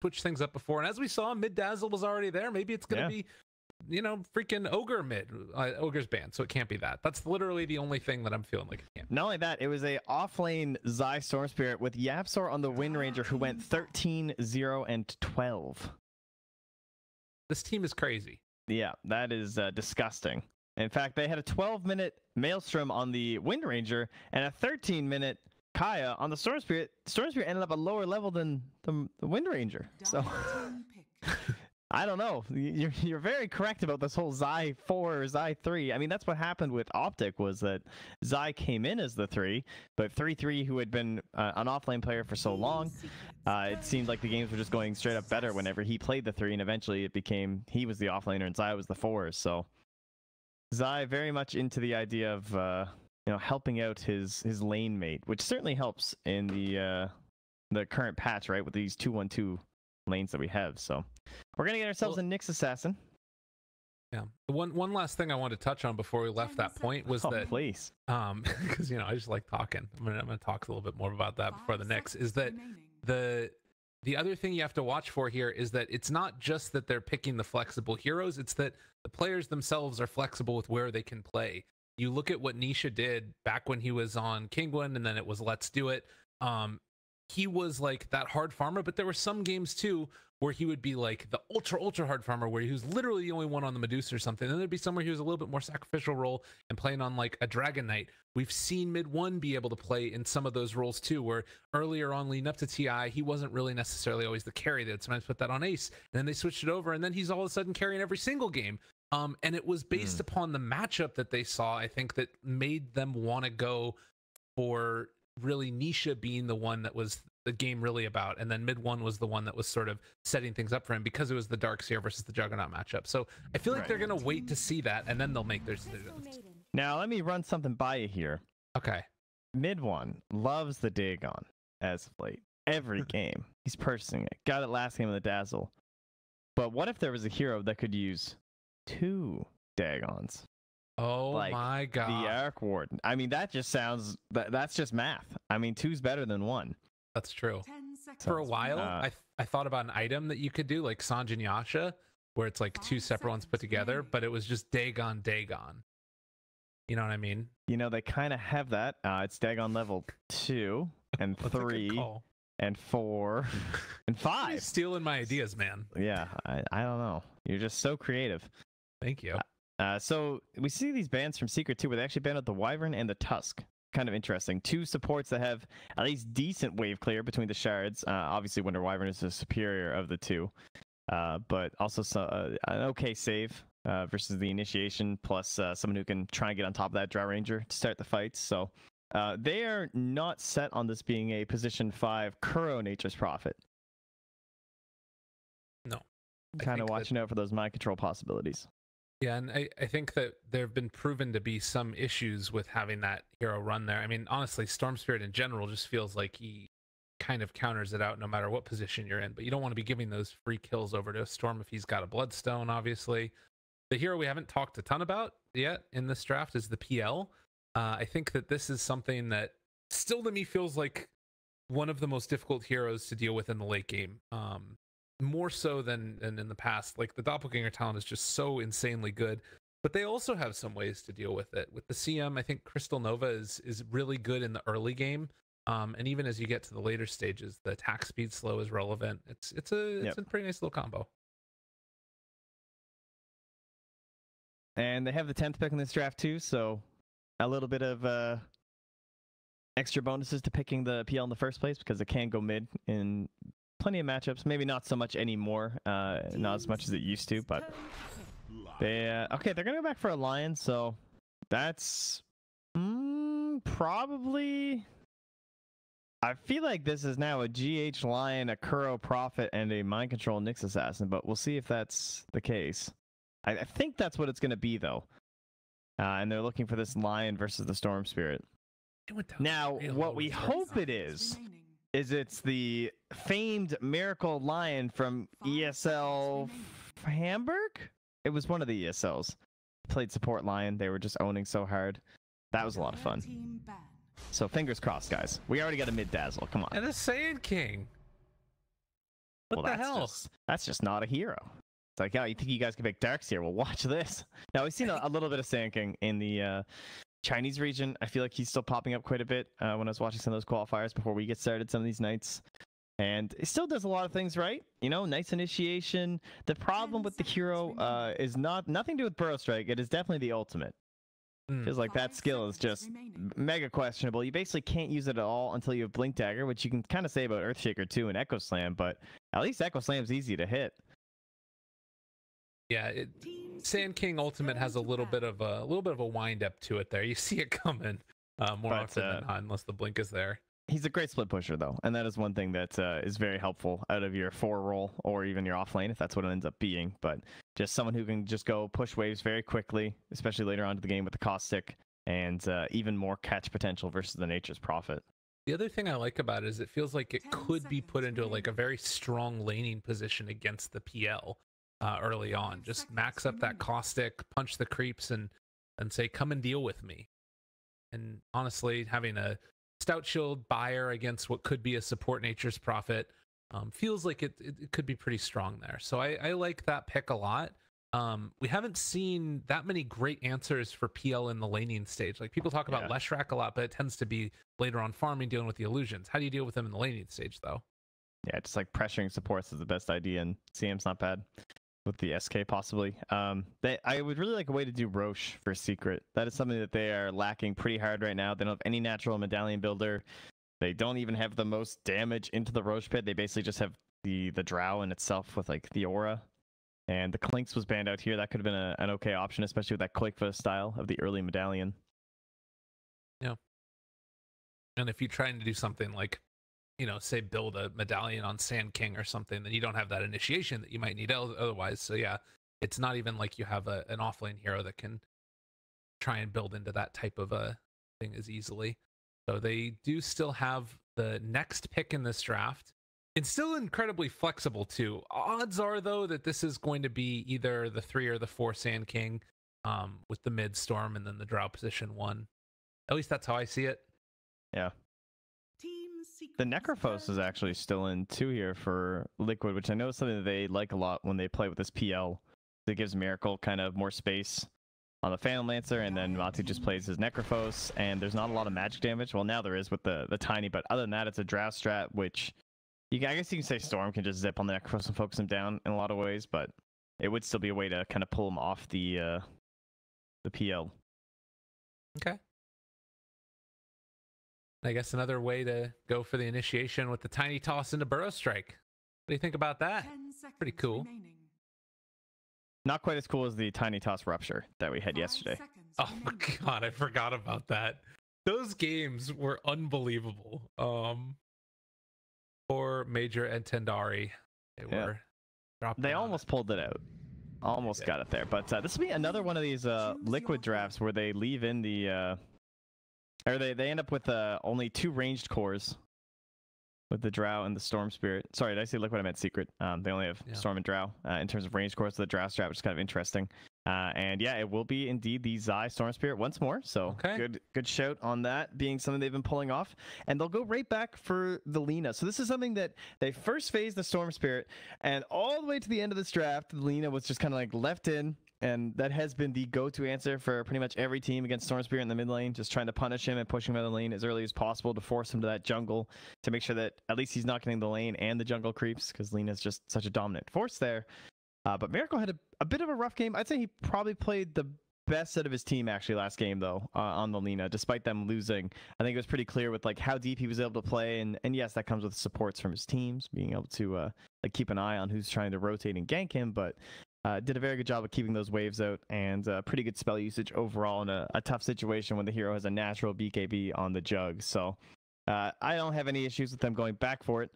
switch things up before. And as we saw, mid Dazzle was already there. Maybe it's going to be, you know, freaking Ogre mid. Ogre's banned, so it can't be that. That's literally the only thing that I'm feeling like it can't be. Not only that, it was a offlane Zai Storm Spirit with YapzOr on the Wind Ranger who went 13, 0, and 12. This team is crazy. Yeah, that is disgusting. In fact, they had a 12-minute Maelstrom on the Wind Ranger and a 13-minute Kaya on the Storm Spirit. Storm Spirit ended up a lower level than the Wind Ranger. So I don't know. You're very correct about this whole Zai 4, Zai 3. I mean, that's what happened with Optic, was that Zai came in as the 3, but 3-3, who had been an offlane player for so long, it seemed like the games were just going straight up better whenever he played the 3, and eventually it became he was the offlaner and Zai was the 4. So Zai very much into the idea of you know, helping out his lane mate, which certainly helps in the current patch, right, with these 2-1-2 lanes that we have. So we're gonna get ourselves a Nyx assassin. Yeah. One last thing I wanted to touch on before we left that point was that please, because, you know, I just like talking. I'm gonna talk a little bit more about that before the Nyx. Is that the other thing you have to watch for here is that it's not just that they're picking the flexible heroes, it's that the players themselves are flexible with where they can play. You look at what Nisha did back when he was on Kingwin, and then it was Let's Do It. He was like that hard farmer, but there were some games too where he would be like the ultra hard farmer, where he was literally the only one on the Medusa or something. Then there'd be somewhere he was a little bit more sacrificial role and playing on like a Dragon Knight. We've seen mid one be able to play in some of those roles too, where earlier on leading up to TI, he wasn't really necessarily always the carry. They'd sometimes put that on Ace, and then they switched it over, and then he's all of a sudden carrying every single game. And it was based upon the matchup that they saw, I think, that made them want to go for really Nisha being the one that was the game really about, and then mid one was the one that was sort of setting things up for him because it was the Darkseer versus the Juggernaut matchup. So I feel like they're gonna wait to see that, and then they'll make their decisions. Now let me run something by you here. Okay. Mid one loves the Dagon as of late. Every game he's purchasing it. Got it last game of the Dazzle. But what if there was a hero that could use 2 Dagons? Oh like my god. The Arc Warden. I mean, that just sounds that's just math. I mean, 2's better than 1. That's true. For a while, I thought about an item that you could do, like Sanjin Yasha, where it's like 2 separate ones put together, but it was just Dagon. You know what I mean? You know, they kind of have that. It's Dagon level 2 and 3 and 4 and 5. You're stealing my ideas, man. Yeah, I don't know. You're just so creative. Thank you. So we see these bans from Secret too, where they actually banned out the Wyvern and the Tusk. Kind of interesting. 2 supports that have at least decent wave clear between the shards. Obviously, Wonder Wyvern is the superior of the 2, but also an okay save versus the initiation, plus someone who can try and get on top of that Drow Ranger to start the fights. So they are not set on this being a position 5 Kuro Nature's Prophet. No. Kind of watching out for those mind control possibilities. Yeah, and I think that there have been proven to be some issues with having that hero run there. I mean, honestly, Storm Spirit in general just feels like he kind of counters it out no matter what position you're in, but you don't want to be giving those free kills over to a Storm if he's got a Bloodstone, obviously. The hero we haven't talked a ton about yet in this draft is the PL. I think that this is something that still to me feels like one of the most difficult heroes to deal with in the late game. More so than in the past. Like, the Doppelganger talent is just so insanely good, but they also have some ways to deal with it. With the CM, I think Crystal Nova is really good in the early game, and even as you get to the later stages, the attack speed slow is relevant. It's a pretty nice little combo. And they have the 10th pick in this draft too, so a little bit of extra bonuses to picking the PL in the first place, because it can go mid in plenty of matchups. Maybe not so much anymore, not as much as it used to, but they okay, they're gonna go back for a Lion, so that's probably, I feel like this is now a GH Lion, a Kuro Prophet, and a Mind Control Nyx Assassin, but we'll see if that's the case. I think that's what it's gonna be though, and they're looking for this Lion versus the Storm Spirit. Now what we hope it is it's the famed Miracle Lion from ESL Hamburg? It was one of the ESLs. Played support Lion. They were just owning so hard. That was a lot of fun. So fingers crossed, guys. We already got a mid Dazzle. Come on. And a Saiyan King. What the hell? That's just not a hero. It's like, oh, you think you guys can pick Darks here? Well, watch this. Now, we've seen a little bit of Sand King in the Chinese region. I feel like he's still popping up quite a bit when I was watching some of those qualifiers before we get started some of these nights. And it still does a lot of things right. You know, nice initiation. The problem with the hero is nothing to do with Burrow Strike. It is definitely the ultimate. Feels like that skill is just mega questionable. You basically can't use it at all until you have Blink Dagger, which you can kind of say about Earthshaker too and Echo Slam, but at least Echo Slam's easy to hit. Yeah, Sand King Ultimate has a little bit of a wind up to it there. You see it coming more often than not, unless the blink is there. He's a great split pusher though, and that is one thing that is very helpful out of your 4 roll or even your offlane if that's what it ends up being. But just someone who can just go push waves very quickly, especially later on to the game with the caustic, and even more catch potential versus the Nature's Prophet. The other thing I like about it is it feels like it could be put into like a very strong laning position against the PL early on. Just max up that caustic, punch the creeps, and say, come and deal with me. And honestly, having a Stout Shield buyer against what could be a support Nature's Prophet feels like it could be pretty strong there. So I like that pick a lot. We haven't seen that many great answers for PL in the laning stage. Like people talk about Leshrac a lot, but it tends to be later on farming, dealing with the illusions. How do you deal with them in the laning stage though? Yeah, just like pressuring supports is the best idea, and CM's not bad with the SK possibly. I would really like a way to do Roche for Secret. That is something that they are lacking pretty hard right now. They don't have any natural medallion builder. They don't even have the most damage into the Roche pit. They basically just have the drow in itself with like the aura. And the Clinks was banned out here. That could have been an okay option, especially with that Quakefoot style of the early medallion. Yeah. And if you're trying to do something like, you know, say build a medallion on Sand King or something, then you don't have that initiation that you might need otherwise. So yeah, it's not even like you have an offlane hero that can try and build into that type of a thing as easily. So they do still have the next pick in this draft. It's still incredibly flexible too. Odds are though that this is going to be either the 3 or the 4 Sand King with the mid storm and then the drow position 1. At least that's how I see it. Yeah. The Necrophos is actually still in 2 here for Liquid, which I know is something that they like a lot when they play with this PL. It gives Miracle kind of more space on the Phantom Lancer, and then Matu just plays his Necrophos, and there's not a lot of magic damage. Well, now there is with the Tiny, but other than that, it's a draft strat, which I guess you can say Storm can just zip on the Necrophos and focus him down in a lot of ways, but it would still be a way to kind of pull him off the PL. Okay. I guess another way to go for the initiation with the Tiny Toss into Burrow Strike. What do you think about that? Pretty cool. Remaining. Not quite as cool as the Tiny Toss Rupture that we had yesterday. Oh my god, I forgot about that. Those games were unbelievable. For Major and Tendari, they almost pulled it out. Almost got it there. But this will be another one of these Liquid drafts where they leave in the or they end up with only 2 ranged cores with the Drow and the Storm Spirit. Sorry, did I say Liquid? I meant Secret. They only have Storm and Drow in terms of ranged cores. The Drow strat, which is kind of interesting. And yeah, it will be indeed the Zai Storm Spirit once more. So good shout on that being something they've been pulling off. And they'll go right back for the Lina. So this is something that they first phased the Storm Spirit, and all the way to the end of this draft, the Lina was just kind of like left in. And that has been the go-to answer for pretty much every team against Storm Spirit in the mid lane, just trying to punish him and push him out of the lane as early as possible to force him to that jungle to make sure that at least he's not getting the lane and the jungle creeps, because Lina's just such a dominant force there. But Miracle had a bit of a rough game. I'd say he probably played the best out of his team actually last game though on the Lina, despite them losing. I think it was pretty clear with like how deep he was able to play, and yes, that comes with supports from his teams being able to like keep an eye on who's trying to rotate and gank him, but did a very good job of keeping those waves out, and pretty good spell usage overall in a tough situation when the hero has a natural BKB on the jug. So I don't have any issues with them going back for it.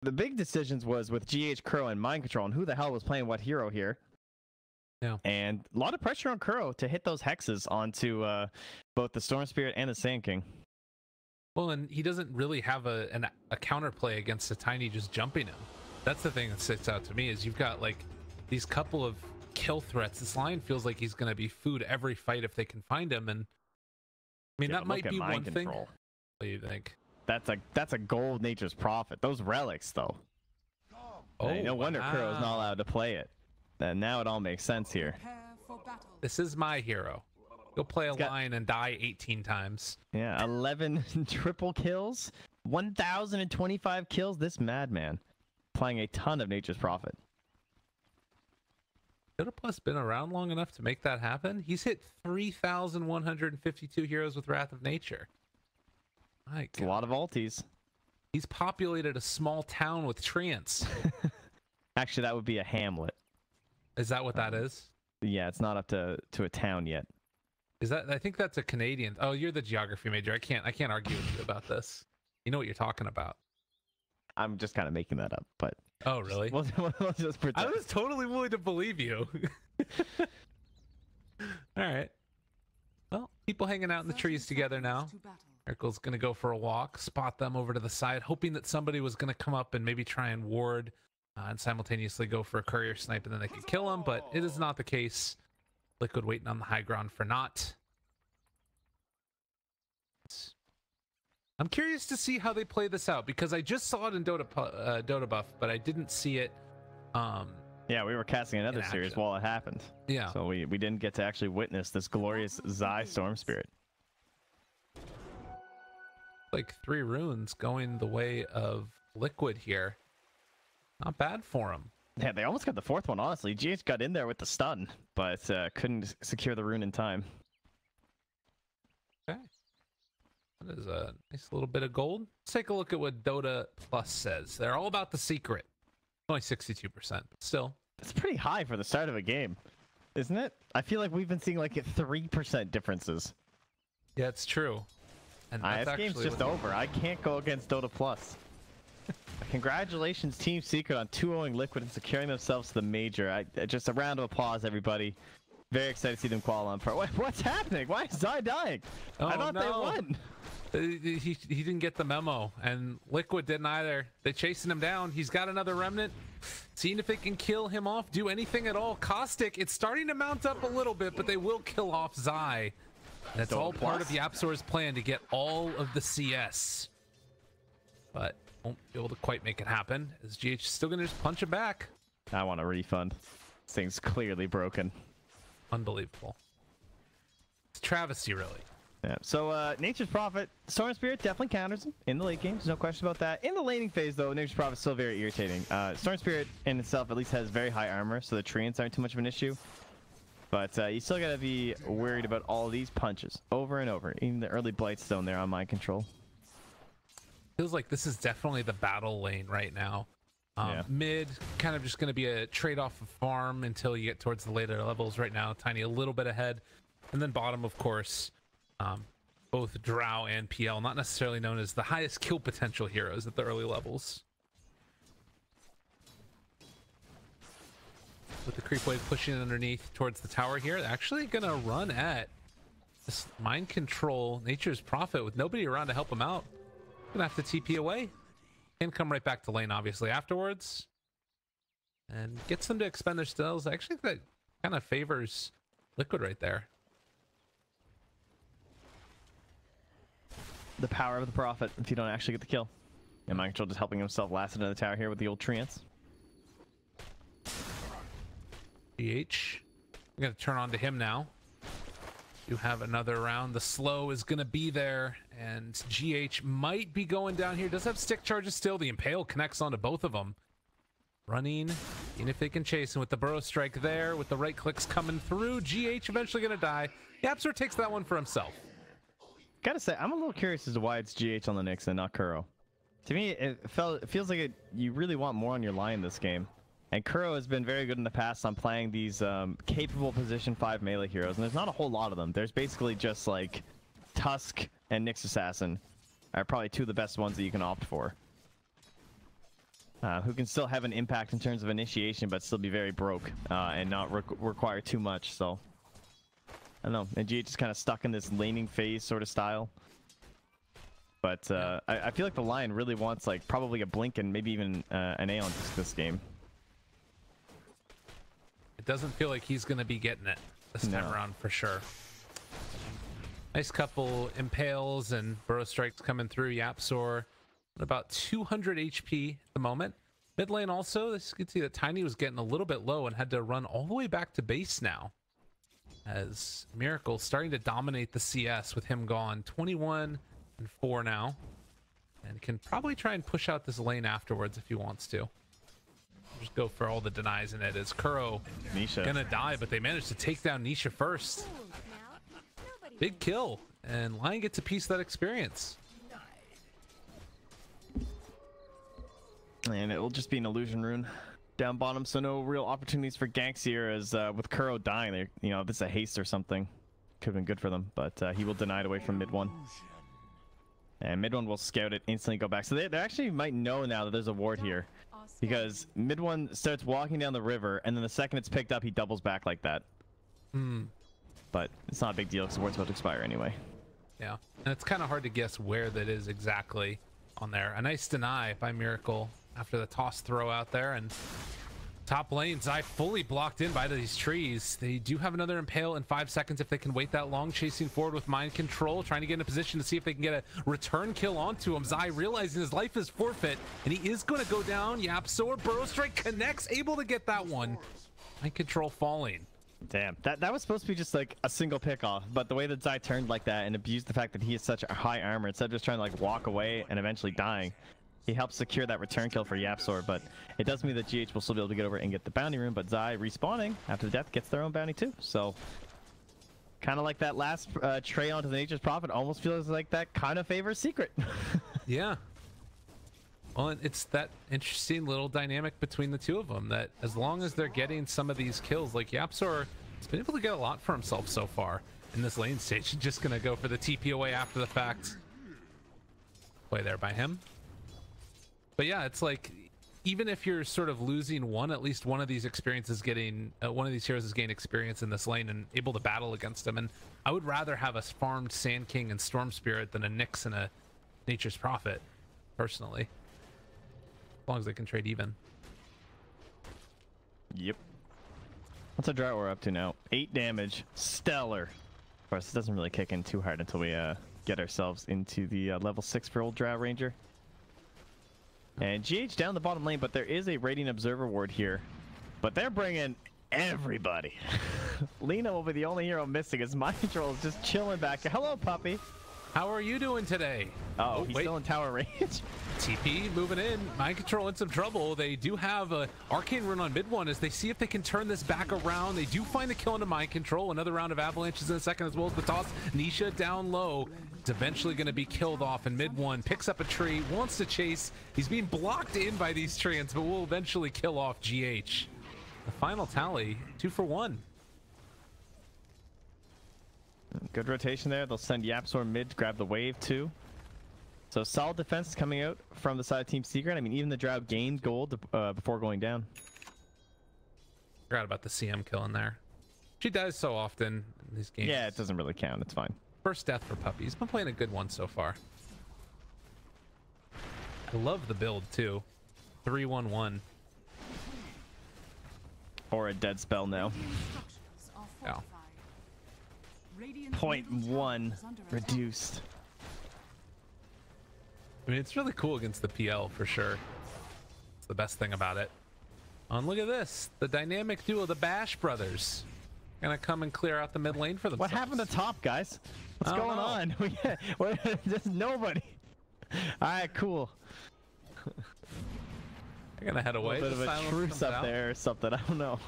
The big decisions was with GH, Kuro, and Mind Control, and who the hell was playing what hero here. Yeah. And a lot of pressure on Kuro to hit those hexes onto both the Storm Spirit and the Sand King. Well, and he doesn't really have a counterplay against a Tiny just jumping him. That's the thing that sticks out to me, is you've got like these couple of kill threats. This Lion feels like he's going to be food every fight if they can find him. And I mean, that might be one thing. What do you think? That's a gold Nature's Prophet. Those relics, though. Hey, no wonder Kuro's not allowed to play it. And now it all makes sense here. This is my hero. Go play a line and die 18 times. Yeah, 11 triple kills, 1,025 kills. This madman playing a ton of Nature's Prophet. Dota Plus been around long enough to make that happen? He's hit 3,152 heroes with Wrath of Nature. My God. A lot of ultis. He's populated a small town with Trinks. Actually, that would be a hamlet. Is that what that is? Yeah, it's not up to a town yet. Is that? I think that's a Canadian. Oh, you're the geography major. I can't argue with you about this. You know what you're talking about. I'm just kind of making that up, but. Oh, really? We'll just pretend. I was totally willing to believe you. All right. Well, people hanging out in the trees together now. Miracle's going to go for a walk, spot them over to the side, hoping that somebody was going to come up and maybe try and ward and simultaneously go for a courier snipe and then they could kill him, but it is not the case. Liquid waiting on the high ground for not. I'm curious to see how they play this out because I just saw it in Dota Buff, but I didn't see it. Yeah, we were casting another series while it happened. Yeah. So we didn't get to actually witness this glorious Zai Storm Spirit. Like 3 runes going the way of Liquid here. Not bad for him. Yeah, they almost got the 4th one, honestly. GH got in there with the stun, but couldn't secure the rune in time. Okay. That is a nice little bit of gold. Let's take a look at what Dota Plus says. They're all about the secret. Only 62%, but still. That's pretty high for the start of a game, isn't it? I feel like we've been seeing like 3% differences. Yeah, it's true. And this game's just over. I can't go against Dota Plus. Congratulations, Team Secret, on 2-0ing Liquid and securing themselves to the major. Just a round of applause, everybody. Very excited to see them Kuala Lumpur. What's happening? Why is Zai dying? Oh, I thought they won. He didn't get the memo, and Liquid didn't either. They're chasing him down. He's got another remnant. Seeing if they can kill him off, do anything at all. Caustic, it's starting to mount up a little bit, but they will kill off Zai. That's all part of YapzOr's plan to get all of the CS. But won't be able to quite make it happen, as GH is still going to just punch it back. I want a refund. This thing's clearly broken. Unbelievable. It's travesty, really. Yeah. So Nature's Prophet, Storm Spirit definitely counters him in the late game. There's no question about that. In the laning phase, though, Nature's Prophet is still very irritating. Storm Spirit in itself at least has very high armor, so the treants aren't too much of an issue. But you still gotta be worried about all these punches over and over. Even the early Blightstone there on mind control. Feels like this is definitely the battle lane right now. Yeah. Mid, kind of just going to be a trade-off of farm until you get towards the later levels right now. Tiny a little bit ahead. And then bottom, of course, both Drow and PL, not necessarily known as the highest kill potential heroes at the early levels. With the creep wave pushing underneath towards the tower here, they're actually going to run at this mind control Nature's Prophet with nobody around to help him out. Gonna have to TP away and come right back to lane obviously afterwards, and gets them to expend their spells. Actually, that kind of favors Liquid right there. The power of the Prophet if you don't actually get the kill. And mind control just helping himself last into the tower here with the old treants. GH, I'm gonna turn on to him now. You have another round. The slow is going to be there, and GH might be going down here. Does have stick charges still. The Impale connects onto both of them. Running, and if they can chase him with the Burrow Strike there, with the right clicks coming through, GH eventually going to die. YapzOr takes that one for himself. Gotta say, I'm a little curious as to why it's GH on the Nyx and not Kuro. To me, it feels like you really want more on your line this game. And Kuro has been very good in the past on playing these capable position 5 melee heroes, and there's not a whole lot of them. There's basically just like Tusk and Nyx Assassin are probably 2 of the best ones that you can opt for. Who can still have an impact in terms of initiation, but still be very broke and not require too much. So I don't know. And GH is kind of stuck in this laning phase sort of style. But I feel like the line really wants like probably a Blink and maybe even an Aeon this game. It doesn't feel like he's going to be getting it this time around for sure. Nice couple Impales and Burrow Strikes coming through. YapzOr at about 200 HP at the moment. Mid lane also, this you can see that Tiny was getting a little bit low and had to run all the way back to base now. As Miracle starting to dominate the CS with him gone. 21 and 4 now. And can probably try and push out this lane afterwards if he wants to. Just go for all the denies in it as Kuro Nisha gonna die, but they managed to take down Nisha first. Big kill, and Lion gets a piece of that experience. And it will just be an illusion rune down bottom, so no real opportunities for ganks here. As with Kuro dying, they, you know, if this is a haste or something, could have been good for them, but he will deny it away from mid one. And mid one will scout it, instantly go back. So they actually might know now that there's a ward here, because mid one starts walking down the river, and then the second it's picked up, he doubles back like that. But it's not a big deal because the ward's about to expire anyway. Yeah, and it's kind of hard to guess where that is exactly on there. A nice deny by Miracle after the toss throw out there, and top lane, Zai fully blocked in by these trees. They do have another impale in 5 seconds if they can wait that long, chasing forward with mind control, trying to get in a position to see if they can get a return kill onto him. Zai realizing his life is forfeit, and he is going to go down. YapzOr, Burrow Strike connects, able to get that one. Mind control falling. Damn, that was supposed to be just like a single pick off, but the way that Zai turned like that and abused the fact that he has such a high armor, instead of just trying to like walk away and eventually dying, he helps secure that return kill for YapzOr. But it does mean that GH will still be able to get over and get the bounty rune, but Zai respawning after the death gets their own bounty too. So kind of like that last tray onto the Nature's Prophet, almost feels like that kind of favors Secret. Yeah. Well, it's that interesting little dynamic between the two of them, that as long as they're getting some of these kills, like YapzOr has been able to get a lot for himself so far in this lane stage. Just gonna go for the TP away after the fact. Play there by him. But yeah, it's like, even if you're sort of losing one, at least one of these experiences getting, one of these heroes is gaining experience in this lane and able to battle against them. And I would rather have a farmed Sand King and Storm Spirit than a Nyx and a Nature's Prophet, personally. As long as they can trade even. Yep. What's our drought we're up to now? 8 damage. Stellar. Of course, it doesn't really kick in too hard until we get ourselves into the level 6 for old Drought Ranger. And GH down the bottom lane, but there is a Radiant Observer ward here. But they're bringing everybody. Lina will be the only hero missing as Mind Control is just chilling back. Hello, Puppey. How are you doing today? Oh, he's still in tower range. TP moving in. Mind Control in some trouble. They do have a Arcane Rune on mid one as they see if they can turn this back around. They do find the kill into Mind Control. Another round of avalanches in a second, as well as the toss. Nisha down low. It's eventually going to be killed off, and mid one picks up a tree, wants to chase. He's being blocked in by these treants, but will eventually kill off GH. The final tally, 2 for 1. Good rotation there. They'll send YapzOr mid to grab the wave too. So solid defense coming out from the side of Team Secret. I mean, even the Drought gained gold before going down. Forgot about the CM kill in there. She dies so often in these games. Yeah, it doesn't really count. It's fine. First death for Puppey. He's been playing a good one so far. I love the build too. 3-1-1. Or a dead spell now. Yeah. 0.1 reduced. I mean, it's really cool against the PL for sure. It's the best thing about it. And look at this, the dynamic duo, the Bash brothers, gonna come and clear out the mid lane for themselves. What happened to top, guys? What's going on? There's nobody. All right, cool. They're gonna head away. A bit of a truce up there or something. I don't know.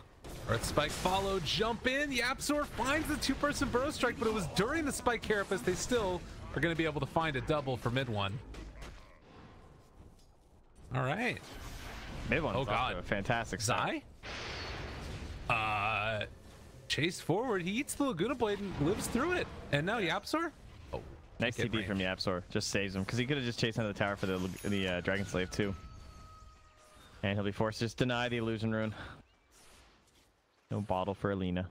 Earth Spike follow, jump in. YapzOr finds the 2-person Burrow Strike, but it was during the Spike Carapace. They still are going to be able to find a double for mid one. All right. Mid one. Oh god, a fantastic Zai. Chase forward. He eats the Laguna Blade and lives through it. And now YapzOr. Oh, nice TP from YapzOr. Just saves him because he could have just chased under the tower for the Dragon Slave too. And he'll be forced to just deny the illusion rune. No bottle for Alina.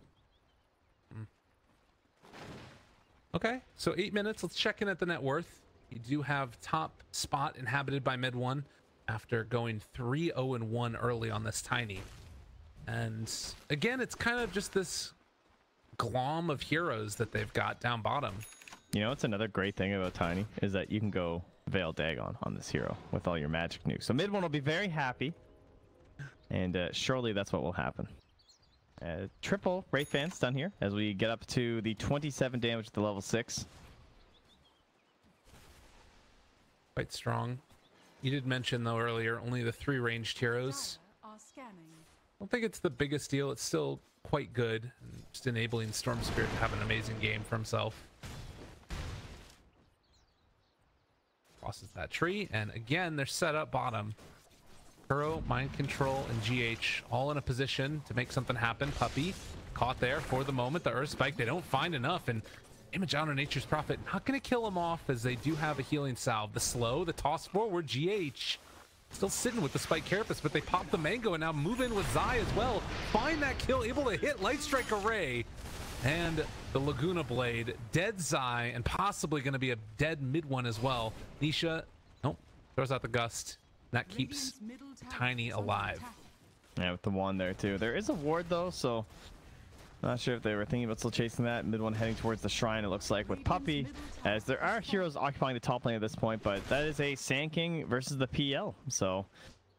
Okay, so 8 minutes. Let's check in at the net worth. You do have top spot inhabited by mid one after going 3-0-1 early on this Tiny. And again, it's kind of just this glom of heroes that they've got down bottom. You know, it's another great thing about Tiny is that you can go Veil Dagon on this hero with all your magic nukes. So mid one will be very happy And surely that's what will happen. Triple Wraith Fans done here as we get up to the 27 damage at the level 6. Quite strong. You did mention, though, earlier, only the 3 ranged heroes. I don't think it's the biggest deal. It's still quite good. Just enabling Storm Spirit to have an amazing game for himself. Crosses that tree, and again, they're set up bottom. Kuro, Mind Control, and GH all in a position to make something happen. Puppey caught there for the moment. The Earth Spike, they don't find enough, and Image out on Nature's Prophet, not going to kill him off as they do have a healing salve. The slow, the toss forward, GH still sitting with the Spike Carapace, but they pop the Mango and now move in with Zai as well. Find that kill, able to hit Light Strike Array. And the Laguna Blade, dead Zai, and possibly going to be a dead mid one as well. Nisha, nope, throws out the Gust. That keeps Tiny alive. Yeah, with the wand there too. There is a ward though, so not sure if they were thinking about still chasing that. Mid one heading towards the shrine, it looks like, with Puppey, as there are heroes occupying the top lane at this point, but that is a Sand King versus the PL. So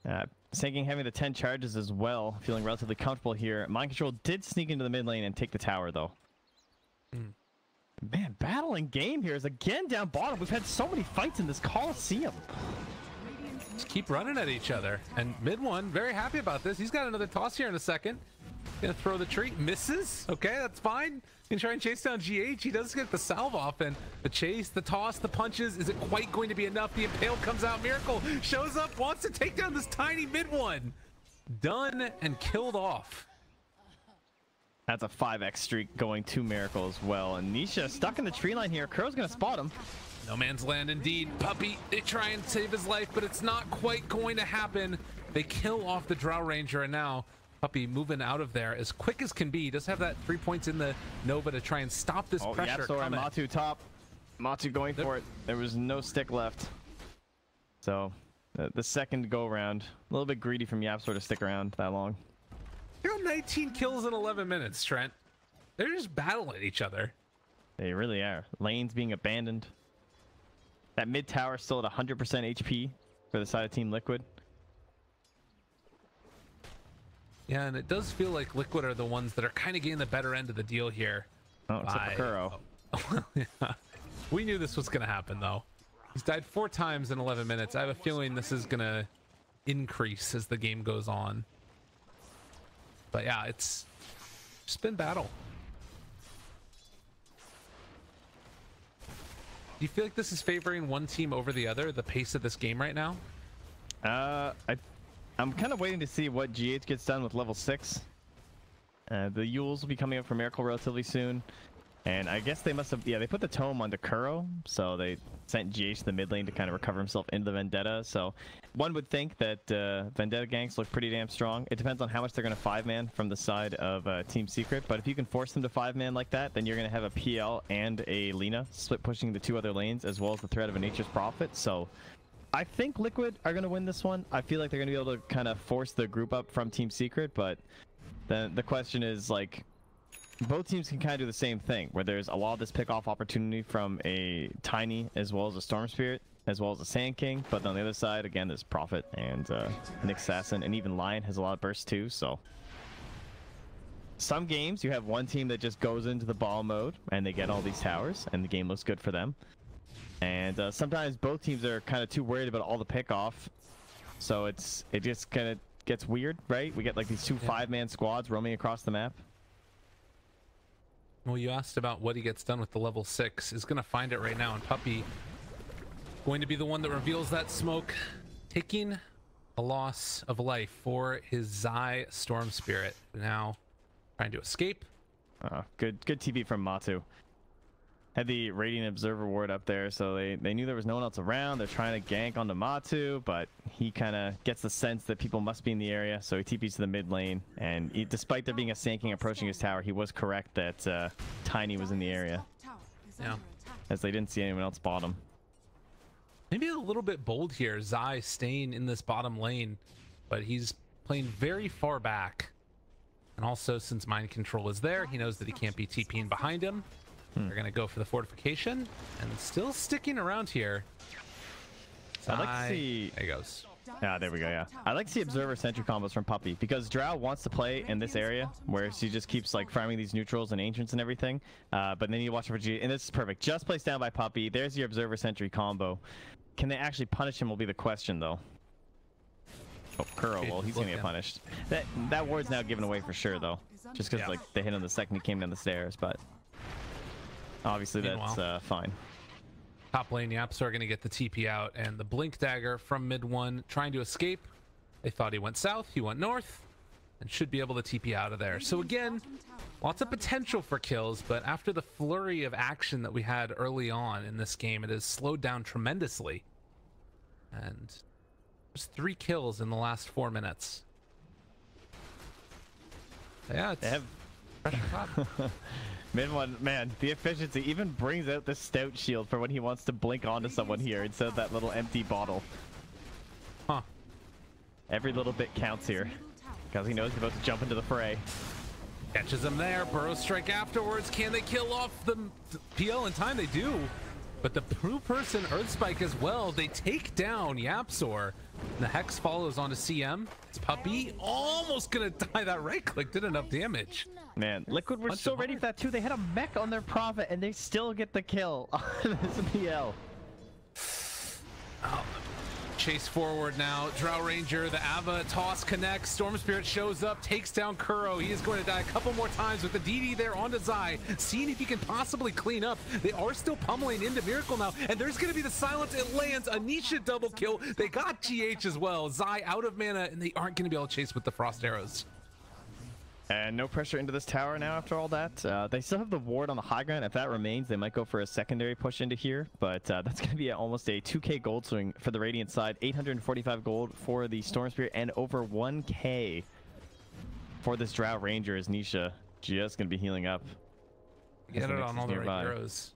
Sand King having the 10 charges as well, feeling relatively comfortable here. Mind Control did sneak into the mid lane and take the tower though. Man, battling game here is again down bottom. We've had so many fights in this Coliseum. Just keep running at each other. And mid one, very happy about this. He's got another toss here in a second. Gonna throw the tree, misses. Okay, that's fine. Can try and chase down GH. He does get the salve off, and the chase, the toss, the punches. Is it quite going to be enough? The impale comes out. Miracle shows up, wants to take down this tiny mid one. Done and killed off. That's a 5x streak going to Miracle as well. And Nisha stuck in the tree line here. Kuro's gonna spot him. No man's land indeed. Puppey, they try and save his life, but it's not quite going to happen. They kill off the Drow Ranger, and now Puppey moving out of there as quick as can be. He does have that 3 points in the Nova to try and stop this pressure. YapzOr and Matu top. Matu going for it. There was no stick left. So the second go around, a little bit greedy from YapzOr to stick around that long. They got 19 kills in 11 minutes, Trent. They're just battling each other. They really are. Lanes being abandoned. That mid tower still at 100% HP for the side of Team Liquid. Yeah, and it does feel like Liquid are the ones that are kind of getting the better end of the deal here. Oh, except for Kuro. Yeah. We knew this was going to happen, though. He's died 4 times in 11 minutes. I have a feeling this is going to increase as the game goes on. But yeah, it's just been battle. Do you feel like this is favoring one team over the other, the pace of this game right now? I'm kind of waiting to see what GH gets done with level 6. The Yules will be coming up for Miracle relatively soon. And I guess they must have, yeah, they put the tome onto Kuro, so they sent GH to the mid lane to kind of recover himself into the Vendetta. So one would think that Vendetta ganks look pretty damn strong. It depends on how much they're going to 5-man from the side of Team Secret, but if you can force them to 5-man like that, then you're going to have a PL and a Lina split pushing the 2 other lanes, as well as the threat of a Nature's Prophet. So I think Liquid are going to win this one. I feel like they're going to be able to kind of force the group up from Team Secret, but then the question is, like, both teams can kind of do the same thing, where there's a lot of this pick-off opportunity from a Tiny as well as a Storm Spirit, as well as a Sand King, but on the other side, again, there's Prophet and Nick Assassin, and even Lion has a lot of bursts too, so some games you have one team that just goes into the ball mode and they get all these towers and the game looks good for them. And sometimes both teams are kind of too worried about all the pick-off, so it just kind of gets weird, right? We get like these 2 5-man squads roaming across the map. Well, you asked about what he gets done with the level 6. Is going to find it right now, and Puppey going to be the one that reveals that smoke, taking a loss of life for his Zai Storm Spirit. Now trying to escape. Good TP from Matu. Had the Radiant Observer ward up there, so they knew there was no one else around. They're trying to gank onto Matu, but he kind of gets the sense that people must be in the area, so he TPs to the mid lane. And despite there being a Sand King approaching his tower, he was correct that Tiny was in the area. Yeah, as they didn't see anyone else bottom. Maybe a little bit bold here, Zai staying in this bottom lane, but he's playing very far back. And also, since Mind Control is there, he knows that he can't be TPing behind him. They're going to go for the fortification and still sticking around here. I'd like to see. There he goes. Yeah, there we go, yeah. I like to see Observer Sentry combos from Puppey, because Drow wants to play in this area, where she just keeps, like, farming these neutrals and ancients and everything. But then you watch for G, and this is perfect. Just placed down by Puppey. There's your Observer Sentry combo. Can they actually punish him will be the question, though. Oh, Kuro, well, he's gonna get punished. That ward's now given away for sure, though. Just because, like, they hit him the second he came down the stairs, but... Obviously, that's fine. Top lane, YapzOr going to get the TP out, and the Blink Dagger from mid 1 trying to escape. They thought he went south, he went north, and should be able to TP out of there. So again, lots of potential for kills, but after the flurry of action that we had early on in this game, it has slowed down tremendously. And there's 3 kills in the last 4 minutes. Yeah, it's pressure top. Mid 1, man, the efficiency even brings out the stout shield for when he wants to blink onto someone here instead of that little empty bottle. Huh. Every little bit counts here, because he knows he's about to jump into the fray. Catches him there, Burrow Strike afterwards. Can they kill off the PL in time? They do. But the Blue Person Earth Spike as well, they take down YapzOr. The Hex follows onto CM. It's Puppey almost gonna die. That right click did enough damage. Man, Liquid were so ready for that too. They had a mech on their Prophet and they still get the kill on this PL. Oh, chase forward now. Drow Ranger, the Ava toss connects. Storm Spirit shows up, takes down Kuro. He is going to die a couple more times with the DD there onto Zai, seeing if he can possibly clean up. They are still pummeling into Miracle now, and there's going to be the silence. It lands. Anisha double kill. They got GH as well. Zai out of mana, and they aren't going to be able to chase with the Frost Arrows. And no pressure into this tower now after all that. They still have the ward on the high ground. If that remains, they might go for a secondary push into here. But that's going to be almost a 2k gold swing for the Radiant side. 845 gold for the Storm Spirit and over 1k for this Drow Ranger as Nisha just going to be healing up. Get it on all the right heroes.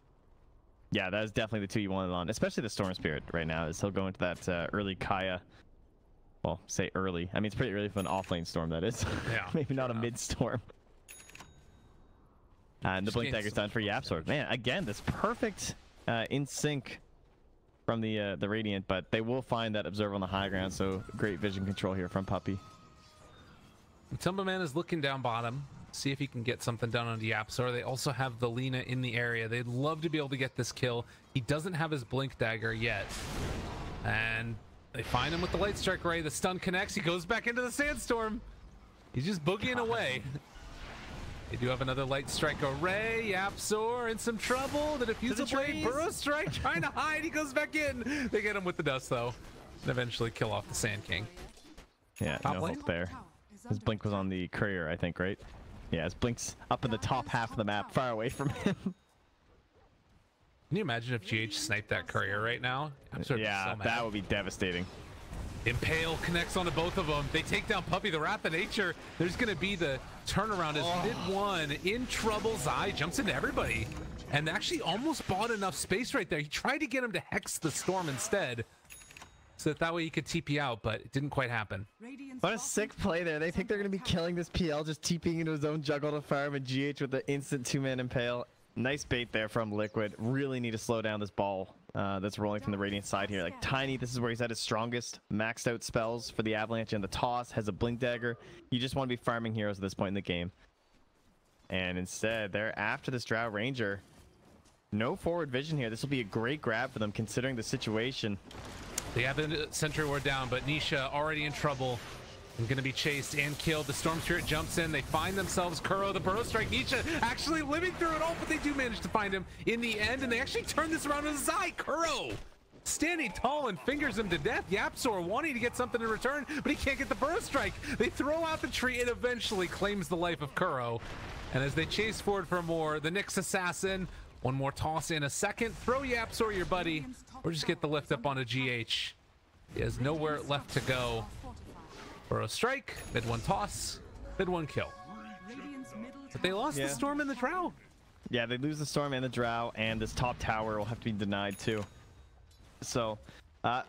Yeah, that is definitely the 2 you wanted on, especially the Storm Spirit right now, as he'll go into that early Kaya. Well, say early. I mean, it's pretty early for an offlane storm, that is. Yeah. Maybe not a mid-storm. And the Blink Dagger's done for YapzOr. Man, again, this perfect in sync from the Radiant, but they will find that Observer on the high ground, so great vision control here from Puppey. Tumbaman is looking down bottom, see if he can get something done on YapzOr. They also have the Lina in the area. They'd love to be able to get this kill. He doesn't have his Blink Dagger yet. And they find him with the Light Strike Ray. The stun connects. He goes back into the Sandstorm. He's just boogieing away. They do have another Light Strike Array. YapzOr in some trouble. The Diffusal Blade, Burrow Strike, trying to hide. He goes back in. They get him with the dust, though. And eventually kill off the Sand King. Yeah, no hope there. His Blink was on the Courier, I think, right? Yeah, his Blink's up in the top half of the map, far away from him. Can you imagine if GH sniped that Courier right now? Yeah, that would be devastating. Impale connects onto both of them. They take down Puppey, the Wrath of Nature. There's going to be the turnaround as mid 1 in trouble. Zai jumps into everybody and actually almost bought enough space right there. He tried to get him to Hex the Storm instead, so that way he could TP out, but it didn't quite happen. What a sick play there. They think they're going to be killing this PL, just TPing into his own juggle to farm, and GH with the instant 2-man Impale. Nice bait there from Liquid. Really need to slow down this ball that's rolling from the Radiant side here. Like Tiny, this is where he's at his strongest. Maxed out spells for the Avalanche, and the Toss has a Blink Dagger. You just want to be farming heroes at this point in the game. And instead, they're after this Drow Ranger. No forward vision here. This will be a great grab for them considering the situation. They have the Sentry Ward down, but Nisha already in trouble. And going to be chased and killed. The Storm Spirit jumps in. They find themselves Kuro, the Burrow Strike. Nisha actually living through it all, but they do manage to find him in the end. And they actually turn this around to Zai. Kuro standing tall and fingers him to death. YapzOr wanting to get something in return, but he can't get the Burrow Strike. They throw out the tree. It eventually claims the life of Kuro. And as they chase forward for more, the Nyx Assassin, one more toss in a second. Throw YapzOr your buddy, or just get the lift up onto GH. He has nowhere left to go. Burrow Strike, mid 1 toss, mid 1 kill. But they lost the Storm and the Drow. Yeah, they lose the Storm and the Drow, and this top tower will have to be denied too. So,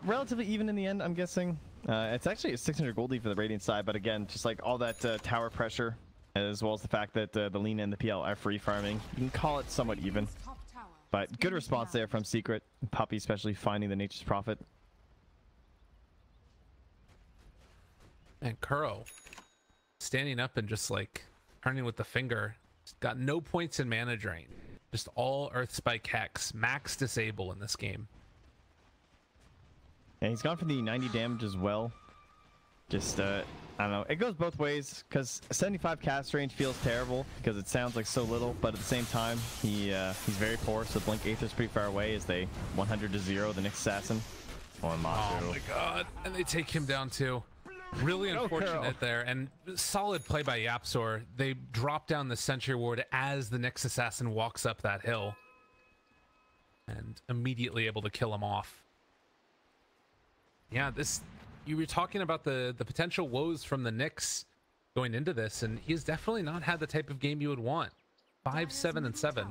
relatively even in the end, I'm guessing. It's actually a 600 goldie for the Radiant side, but again, just like all that tower pressure, as well as the fact that the Lina and the PL are free farming, you can call it somewhat even. But good response there from Secret. Puppey especially finding the Nature's Prophet. And Kuro standing up and just like turning with the finger. He's got no points in mana drain. Just all Earth Spike Hex. Max disable in this game. And he's gone for the 90 damage as well. Just, I don't know. It goes both ways, because 75 cast range feels terrible, because it sounds like so little, but at the same time, he's very poor, so Blink Aether's pretty far away as they 100 to 0 the next assassin. Oh my god. And they take him down too. Really unfortunate there, and solid play by YapzOr. They drop down the Sentry Ward as the next assassin walks up that hill, and immediately able to kill him off. Yeah, you were talking about the potential woes from the Nyx going into this, and he's definitely not had the type of game you would want. 5, 7, and 7.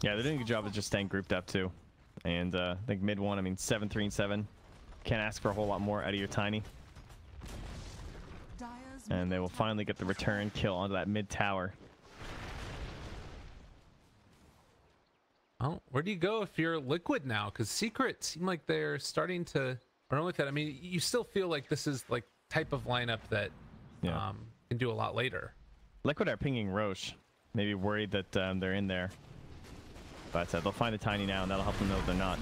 Yeah, they're doing a good job of just staying grouped up too. And I think mid one, I mean 7, 3, and 7. Can't ask for a whole lot more out of your Tiny. And they will finally get the return kill onto that mid tower. Oh, where do you go if you're Liquid now? Because Secret seem like they're starting to run with that. I mean, you still feel like this is like type of lineup that can do a lot later. Liquid are pinging Roche. Maybe worried that they're in there. But they'll find a Tiny now, and that'll help them know they're not.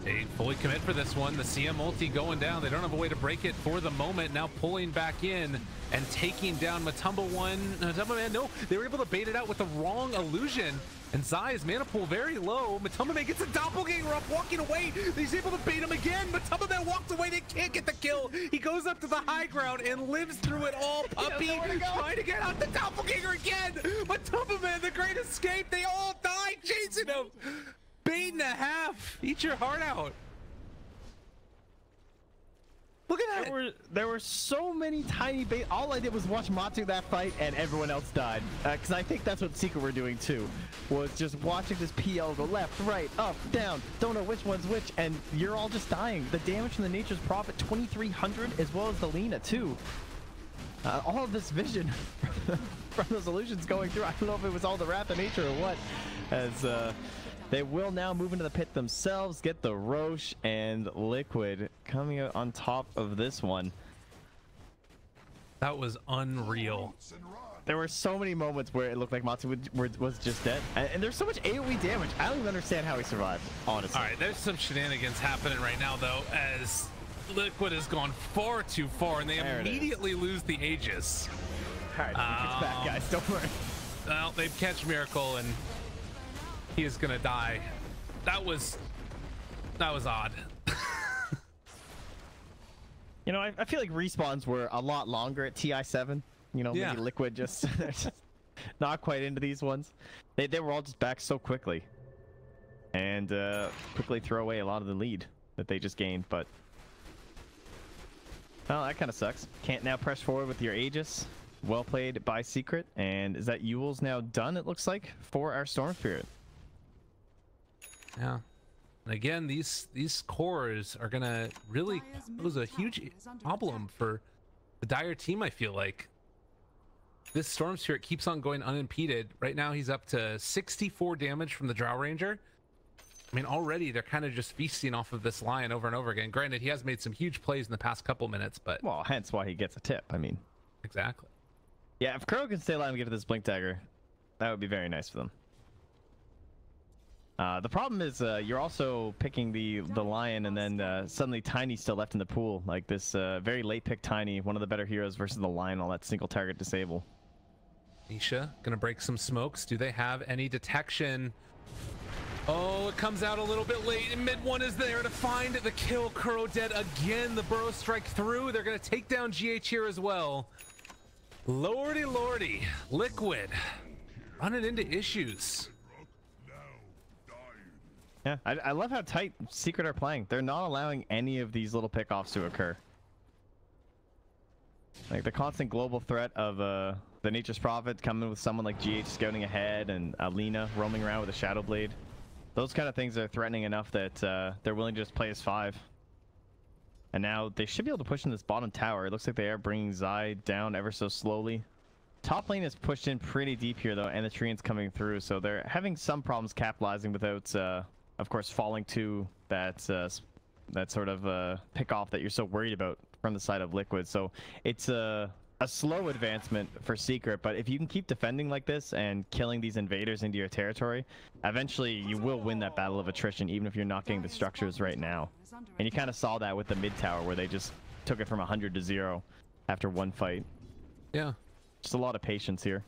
They fully commit for this one. The CM ulti going down. They don't have a way to break it for the moment. Now pulling back in and taking down Matumba Man. No, they were able to bait it out with the wrong illusion. And Zai's mana pool very low. Matumba Man gets a doppelganger up, walking away. He's able to bait him again. Matumba Man walks away. They can't get the kill. He goes up to the high ground and lives through it all. Puppey trying to get out the doppelganger again. Matumba Man, the great escape. They all die chasing him. Bait and a half. Eat your heart out. Look at that. There were so many tiny bait. All I did was watch Matsu that fight, and everyone else died. Because I think that's what Secret were doing too, was just watching this PL go left, right, up, down. Don't know which one's which, and you're all just dying. The damage from the Nature's Prophet, 2,300, as well as the Lina too. All of this vision from those illusions going through. I don't know if it was all the Wrath of Nature or what. As they will now move into the pit themselves, get the Roche, and Liquid coming out on top of this one. That was unreal. There were so many moments where it looked like Matsu was just dead. And there's so much AoE damage. I don't even understand how he survived, honestly. All right, there's some shenanigans happening right now, though, as Liquid has gone far too far, and they immediately lose the Aegis. All right, it's back, guys. Don't worry. Well, they catch Miracle, and he is gonna die. That was odd. You know, I feel like respawns were a lot longer at TI7. You know, maybe Liquid just, just not quite into these ones. They were all just back so quickly, and quickly throw away a lot of the lead that they just gained. But oh, that kind of sucks. Can't now press forward with your Aegis. Well played by Secret. And is that Yule's now done? It looks like for our Storm Spirit. Yeah, and again, these cores are gonna really pose a huge problem for the Dire team. I feel like this Storm Spirit keeps on going unimpeded. Right now, he's up to 64 damage from the Drow Ranger. I mean, already they're kind of just feasting off of this Lion over and over again. Granted, he has made some huge plays in the past couple minutes, but well, hence why he gets a tip. I mean, exactly. Yeah, if Crow can stay alive and get this Blink Dagger, that would be very nice for them. The problem is you're also picking the Lion, and then suddenly Tiny's still left in the pool. Like this very late pick Tiny, one of the better heroes versus the Lion, all that single target disable. Nisha gonna break some smokes. Do they have any detection? Oh, it comes out a little bit late, and mid one is there to find the kill. Kuro dead again. The burrow strike through. They're gonna take down GH here as well. Lordy lordy, Liquid running into issues. Yeah, I love how tight Secret are playing. They're not allowing any of these little pickoffs to occur. Like the constant global threat of the Nature's Prophet coming with someone like GH scouting ahead, and Alina roaming around with a Shadow Blade. Those kind of things are threatening enough that they're willing to just play as 5. And now they should be able to push in this bottom tower. It looks like they are bringing Zai down ever so slowly. Top lane is pushed in pretty deep here though, and the Treant's coming through, so they're having some problems capitalizing without, of course, falling to that that sort of pick off that you're so worried about from the side of Liquid. So it's a slow advancement for Secret, but if you can keep defending like this and killing these invaders into your territory, eventually you will win that battle of attrition, even if you're not getting the structures right now. And you kind of saw that with the mid tower, where they just took it from 100 to 0 after one fight. Yeah. Just a lot of patience here.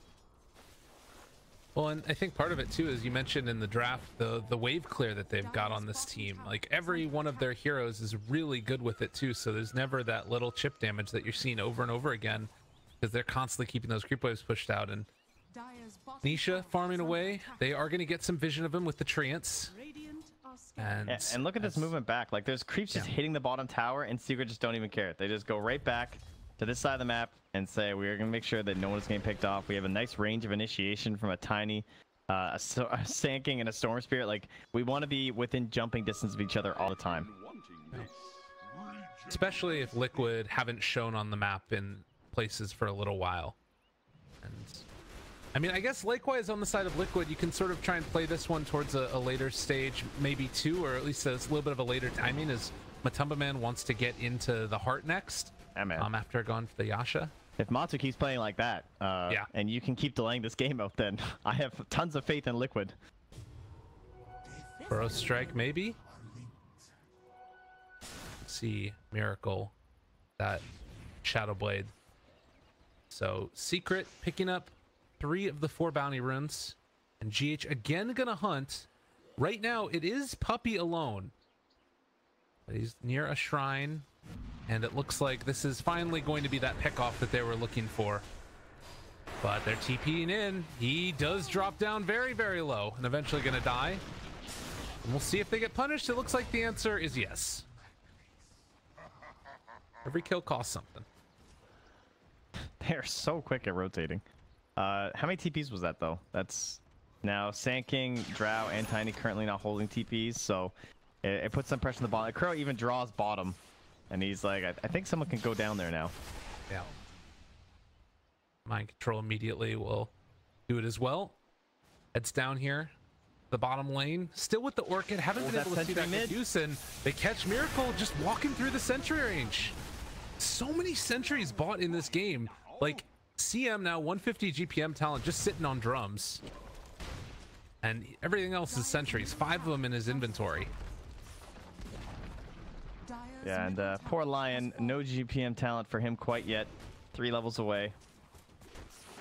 Well, and I think part of it too, as you mentioned in the draft, the wave clear that they've got on this team, like every one of their heroes is really good with it too. So there's never that little chip damage that you're seeing over and over again, because they're constantly keeping those creep waves pushed out. And Nisha farming away, they are going to get some vision of him with the treants. And look at this movement back. Like there's creeps just hitting the bottom tower, and Secret just don't even care. They just go right back to this side of the map and say, we're going to make sure that no one is getting picked off. We have a nice range of initiation from a tiny a Sand and a Storm Spirit. Like, we want to be within jumping distance of each other all the time. Especially if Liquid haven't shown on the map in places for a little while. And I mean, I guess likewise on the side of Liquid, you can sort of try and play this one towards a later stage, maybe two, or at least a little bit of a later timing, as Matumba Man wants to get into the heart next. Yeah, man. After going for the Yasha. If Matsu keeps playing like that, and you can keep delaying this game out, then I have tons of faith in Liquid. Burrow Strike, maybe? Let's see, Miracle, that Shadow Blade. So, Secret picking up 3 of the 4 bounty runes, and GH again gonna hunt. Right now, it is Puppey alone. But he's near a shrine. And it looks like this is finally going to be that pick-off that they were looking for. But they're TPing in. He does drop down very, very low and eventually going to die. And we'll see if they get punished. It looks like the answer is yes. Every kill costs something. They're so quick at rotating. How many TPs was that, though? That's now Sand King, Drow, and Tiny currently not holding TPs, so it puts some pressure on the bottom. Crow even draws bottom. And he's like, I think someone can go down there now. Yeah. Mind Control immediately will do it as well. Heads down here. The bottom lane. Still with the Orchid. Haven't been able to see that reduce. And they catch Miracle just walking through the sentry range. So many sentries bought in this game. Like, CM now 150 GPM talent just sitting on drums. And everything else is sentries. 5 of them in his inventory. Yeah, and poor Lion, no GPM talent for him quite yet. 3 levels away.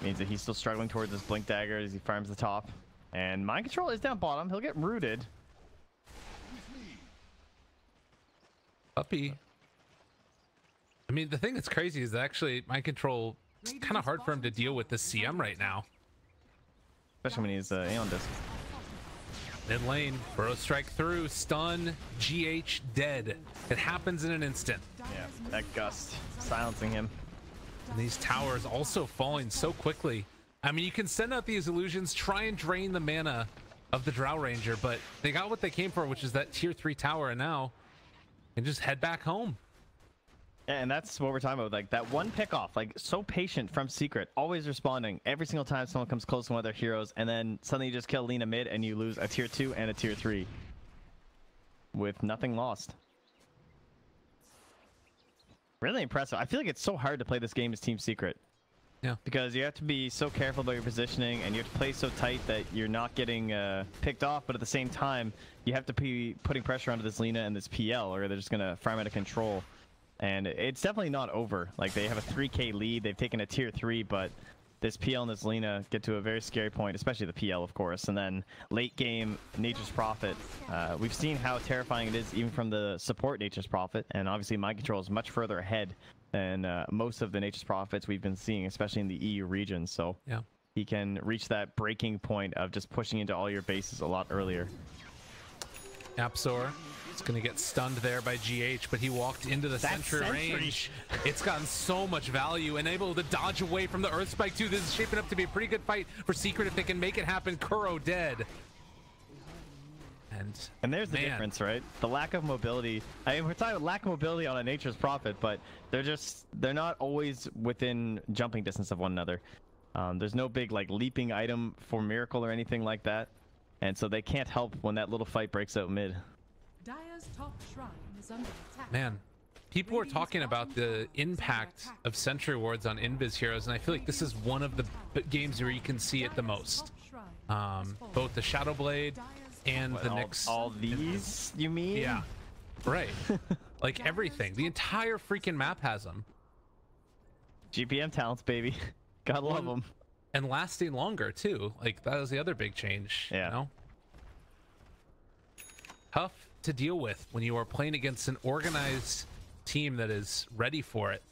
Means that he's still struggling towards his Blink Dagger as he farms the top. And Mind Control is down bottom. He'll get rooted. Puppey. I mean, the thing that's crazy is that actually Mind Control, it's kind of hard for him to deal with this CM right now. Especially when he's Aeon Disc. Mid lane, Burrow Strike through, stun, GH dead. It happens in an instant. Yeah, that gust silencing him. And these towers also falling so quickly. I mean, you can send out these illusions, try and drain the mana of the Drow Ranger, but they got what they came for, which is that tier 3 tower, and now they just head back home. And that's what we're talking about, like that one pick off, like so patient from Secret, always responding every single time someone comes close to one of their heroes, and then suddenly you just kill Lina mid and you lose a tier 2 and a tier 3 with nothing lost. Really impressive. I feel like it's so hard to play this game as Team Secret. Yeah. Because you have to be so careful about your positioning, and you have to play so tight that you're not getting picked off, but at the same time, you have to be putting pressure onto this Lina and this PL, or they're just going to farm out of control. And it's definitely not over. Like, they have a 3k lead, they've taken a tier 3, but this PL and this Lina get to a very scary point, especially the PL, of course. And then late game, Nature's Prophet. We've seen how terrifying it is, even from the support Nature's Prophet, and obviously Mind Control is much further ahead than most of the Nature's Prophets we've been seeing, especially in the EU region. So yeah, he can reach that breaking point of just pushing into all your bases a lot earlier. YapzOr is going to get stunned there by GH, but he walked into the sentry range. It's gotten so much value and able to dodge away from the Earth Spike too. This is shaping up to be a pretty good fight for Secret if they can make it happen. Kuro dead. And there's the difference, right? The lack of mobility. I mean, we're talking about lack of mobility on a Nature's Prophet, but they're not always within jumping distance of one another. There's no big like leaping item for Miracle or anything like that, and so they can't help when that little fight breaks out mid. Dire's top shrine Man, people were talking about the impact of sentry wards on invis heroes, and I feel like this is one of the games where you can see it the most. Both the Shadow Blade and the Nyx. All these, you mean? Yeah, right. Like everything. The entire freaking map has them. GPM talents, baby. Gotta love them. And lasting longer too. Like that was the other big change. Yeah. You know? Tough to deal with when you are playing against an organized team that is ready for it.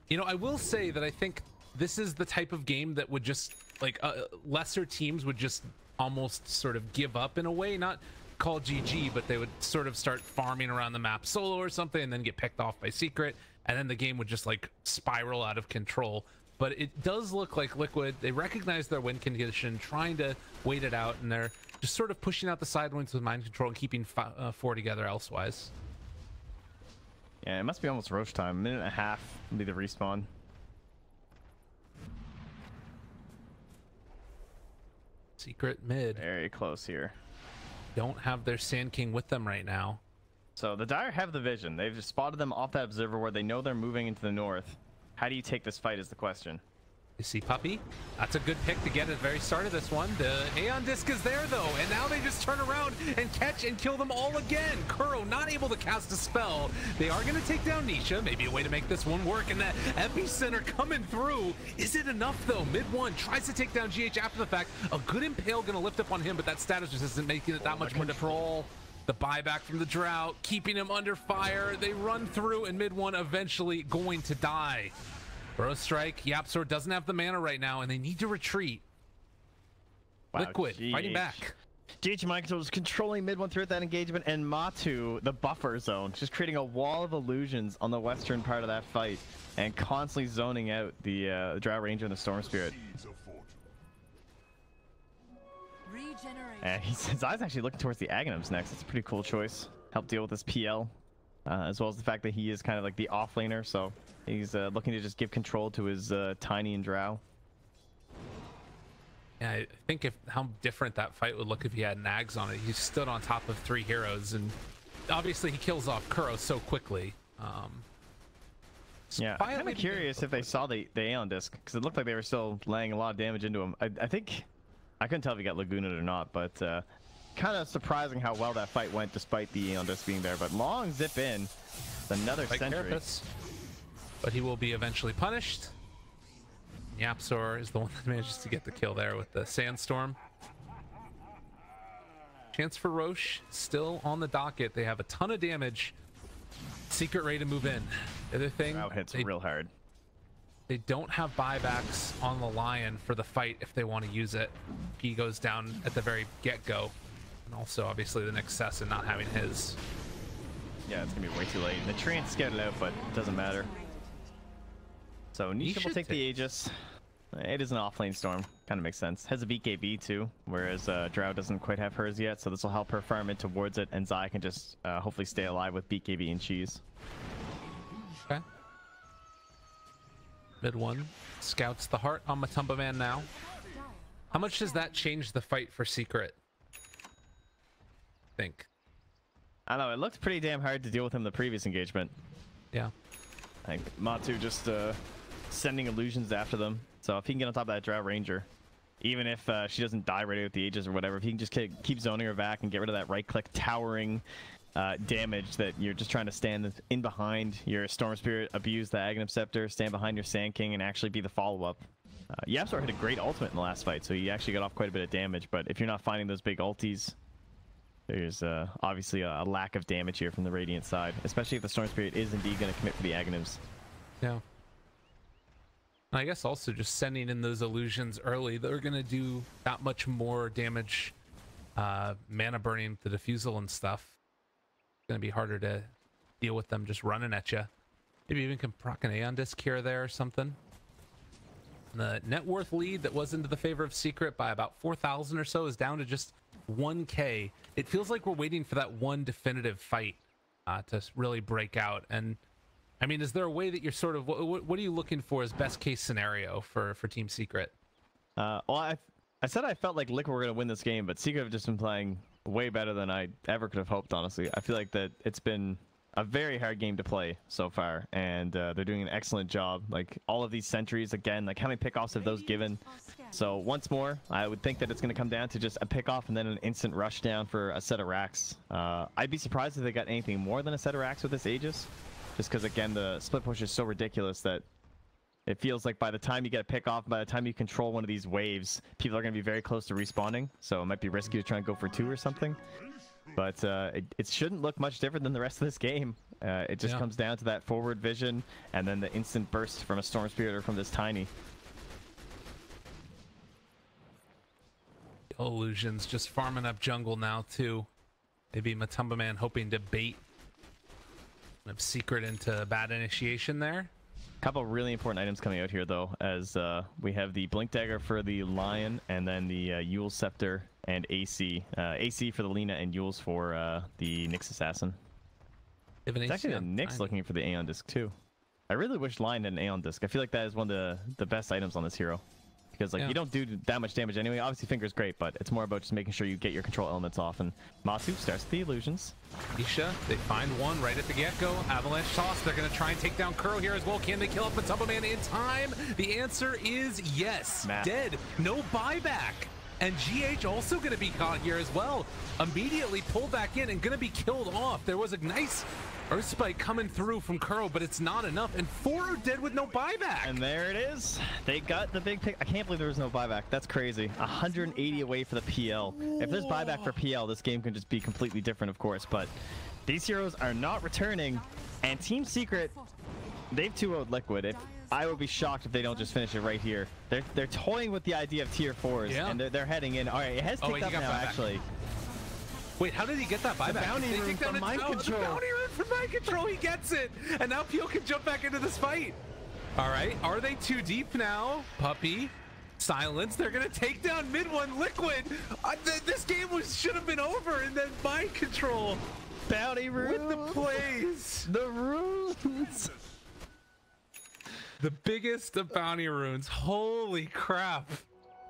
You know, I will say that I think this is the type of game that would just like lesser teams would just almost sort of give up in a way, not call GG, but they would sort of start farming around the map solo or something and then get picked off by Secret, and then the game would just like spiral out of control. But it does look like Liquid, they recognize their win condition, trying to wait it out, and they're just sort of pushing out the side wings with mind control and keeping 4 together elsewise. Yeah, it must be almost Roche time. 1.5 minutes will be the respawn. Secret mid. Very close here. Don't have their Sand King with them right now. So the Dire have the vision. They've spotted them off that observer where they know they're moving into the north. How do you take this fight is the question. You see Puppey? That's a good pick to get at the very start of this one. The Aeon Disc is there though, and now they just turn around and catch and kill them all again. Kuro not able to cast a spell. They are going to take down Nisha. Maybe a way to make this one work, and that epicenter coming through. Is it enough though? Mid one tries to take down GH after the fact. A good impale going to lift up on him, but that status just isn't making it that much more control. The buyback from the drought, keeping him under fire. They run through, and mid one eventually going to die. Bro strike. YapzOr doesn't have the mana right now, and they need to retreat. Wow, Liquid fighting back. GH Microsoft was controlling mid one throughout that engagement, and Matu, the buffer zone, just creating a wall of illusions on the western part of that fight, and constantly zoning out the Drought Ranger and the Storm Spirit. And his eyes actually looking towards the Aghanims next. It's a pretty cool choice. Help deal with this PL, as well as the fact that he is kind of like the offlaner, so he's looking to just give control to his Tiny and Drow. Yeah, I think how different that fight would look if he had Nags on it. He stood on top of 3 heroes, and obviously he kills off Kuro so quickly. Yeah, I'm kind of curious if they saw the Aeon Disc, because it looked like they were still laying a lot of damage into him. I think, I couldn't tell if he got Lagooned or not, but kind of surprising how well that fight went despite the Aeon Disc being there. But long zip in, another sentry. Carapace. But he will be eventually punished. YapzOr is the one that manages to get the kill there with the Sandstorm. Chance for Roche still on the docket. They have a ton of damage. Secret ready to move in. The other thing, hits real hard. They don't have buybacks on the Lion for the fight if they want to use it. He goes down at the very get-go. And also, obviously, the Nexus and not having his. Yeah, it's going to be way too late. The Trinks get it out, but it doesn't matter. So Nisha will take the Aegis. It is an offlane storm. Kind of makes sense. Has a BKB too, whereas Drow doesn't quite have hers yet, so this will help her farm it towards it, and Zai can just hopefully stay alive with BKB and cheese. Okay. Mid one scouts the heart on Matumba Man now. How much does that change the fight for Secret? I think. I don't know, it looked pretty damn hard to deal with him the previous engagement. Yeah. I think Matu just sending illusions after them. So if he can get on top of that Drought Ranger, even if she doesn't die right out with the Aegis or whatever, if he can just keep zoning her back and get rid of that right-click towering damage that you're just trying to stand in behind your Storm Spirit, abuse the Aghanim Scepter, stand behind your Sand King, and actually be the follow-up. YapzOr hit a great ultimate in the last fight, so he actually got off quite a bit of damage, but if you're not finding those big ultis, there's obviously a lack of damage here from the Radiant side, especially if the Storm Spirit is indeed going to commit for the Aghanims. Yeah. I guess also just sending in those illusions early, they're going to do that much more damage, mana burning the diffusal and stuff. It's going to be harder to deal with them just running at you. Maybe even can proc an Aeon Disc here or there or something. And the net worth lead that was into the favor of Secret by about 4,000 or so is down to just 1K. It feels like we're waiting for that one definitive fight to really break out. And I mean, is there a way that you're sort of, what are you looking for as best case scenario for Team Secret? Well, I said I felt like Liquid were going to win this game, but Secret have just been playing way better than I ever could have hoped, honestly. I feel like that it's been a very hard game to play so far, and they're doing an excellent job. Like, all of these sentries, again, like how many pickoffs have those given? So once more, I would think that it's going to come down to just a pickoff and then an instant rush down for a set of racks. I'd be surprised if they got anything more than a set of racks with this Aegis, just because, again, the split push is so ridiculous that it feels like by the time you get a pickoff, by the time you control one of these waves, people are going to be very close to respawning, so it might be risky to try and go for 2 or something. But it shouldn't look much different than the rest of this game. It just comes down to that forward vision and then the instant burst from a Storm Spirit or from this Tiny. Illusions just farming up jungle now too. Maybe Matumba Man hoping to bait Secret into bad initiation there. Couple really important items coming out here though, as we have the Blink Dagger for the Lion, and then the Yule Scepter and AC. AC for the Lina and Yule's for the Nyx Assassin. It's actually the Nyx looking for the Aeon Disc too. I really wish Lion had an Aeon Disc. I feel like that is one of the best items on this hero. Because like you don't do that much damage anyway. Obviously Finger's great, but it's more about just making sure you get your control elements off. And Masu starts with the illusions. Isha, they find one right at the get-go. Avalanche toss. They're going to try and take down Kuro here as well. Can they kill up Matumba Man in time? The answer is yes. Dead. No buyback. And GH also going to be caught here as well. Immediately pulled back in and going to be killed off. There was a nice Earth Spike coming through from Kuro, but it's not enough. And 4 are dead with no buyback. And there it is. They got the big pick. I can't believe there was no buyback. That's crazy. 180 away for the PL. If there's buyback for PL, this game can just be completely different, of course. But these heroes are not returning. And Team Secret, they've 2-0'd Liquid. I would be shocked if they don't just finish it right here. They're toying with the idea of tier 4s, and they're heading in. All right, it has ticked up now, actually. Wait, how did he get that buyback? The bounty room from mind control. The bounty room from mind control, he gets it! And now Peel can jump back into this fight. All right, are they too deep now? Puppey, silence, they're gonna take down mid one, Liquid. This game should have been over, and then mind control. Bounty room. With the plays. The runes. The biggest of bounty runes. Holy crap.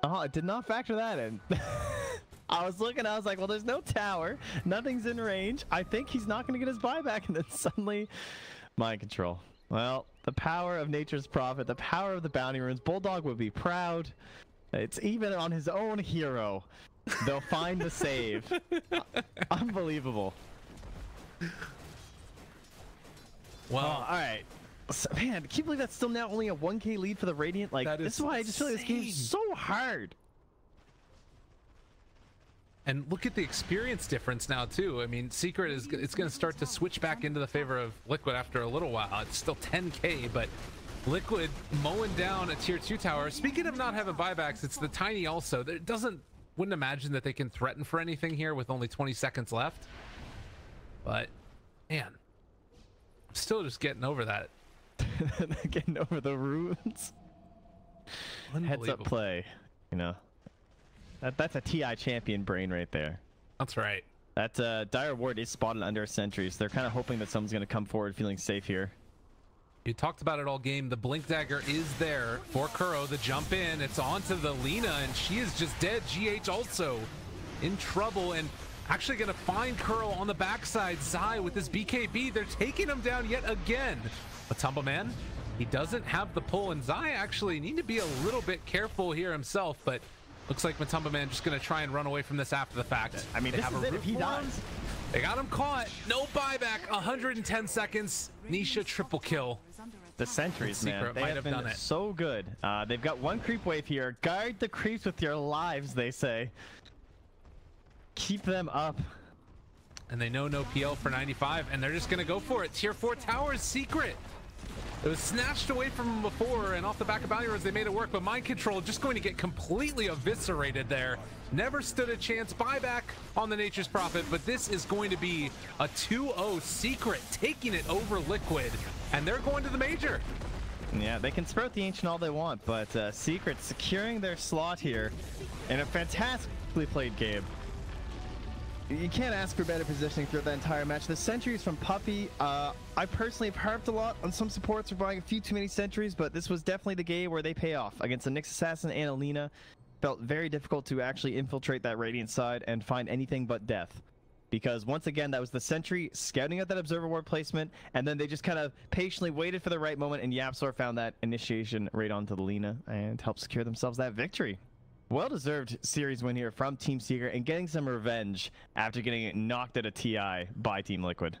Oh, I did not factor that in. I was looking, I was like, well, there's no tower. Nothing's in range. I think he's not going to get his buyback. And then suddenly, mind control. Well, the power of nature's prophet, the power of the bounty runes. Bulldog would be proud. It's even on his own hero. They'll find the save. Unbelievable. Well, all right. So, man, can you believe that's still now only a 1K lead for the Radiant? Like, this is why I just feel like this game's so hard. And look at the experience difference now too. I mean, Secret is going to start to switch back into the favor of Liquid after a little while. It's still 10K, but Liquid mowing down a tier 2 tower. Speaking of not having buybacks, it's the Tiny also. Wouldn't imagine that they can threaten for anything here with only 20 seconds left. But man, I'm still just getting over that. Getting over the runes. Heads up play, you know. That's a TI champion brain right there. That's right. That Dire Ward is spotted under a sentry, so they're kind of hoping that someone's going to come forward feeling safe here. You talked about it all game. The Blink Dagger is there for Kuro. The jump in. It's onto the Lina, and she is just dead. GH also in trouble, and actually going to find Kuro on the backside. Zai with this BKB. They're taking him down yet again. Matumba Man, he doesn't have the pull, and Zai actually need to be a little bit careful here himself, but looks like Matumba Man just going to try and run away from this after the fact. I mean, this is it if he dies. They got him caught. No buyback. 110 seconds. Nisha triple kill. The sentries, man, they have been so good. They've got one creep wave here. Guard the creeps with your lives, they say. Keep them up. And they know no PL for 95, and they're just going to go for it. Tier 4 towers, Secret. It was snatched away from them before, and off the back of bounty runs, they made it work, but mind control just going to get completely eviscerated there. Never stood a chance. Buyback on the Nature's Prophet, but this is going to be a 2-0 Secret taking it over Liquid, and they're going to the major. Yeah, they can sprout the Ancient all they want, but Secret securing their slot here in a fantastically played game. You can't ask for better positioning throughout the entire match. The sentries from Puppey, I personally have harped a lot on some supports for buying a few too many sentries, but this was definitely the game where they pay off. Against the Nyx Assassin and Alina, felt very difficult to actually infiltrate that Radiant side and find anything but death. because once again, that was the Sentry scouting out that Observer Ward placement, and then they just kind of patiently waited for the right moment, and YapzOr found that initiation right onto the Lina and helped secure themselves that victory. Well-deserved series win here from Team Seeker and getting some revenge after getting knocked at a TI by Team Liquid.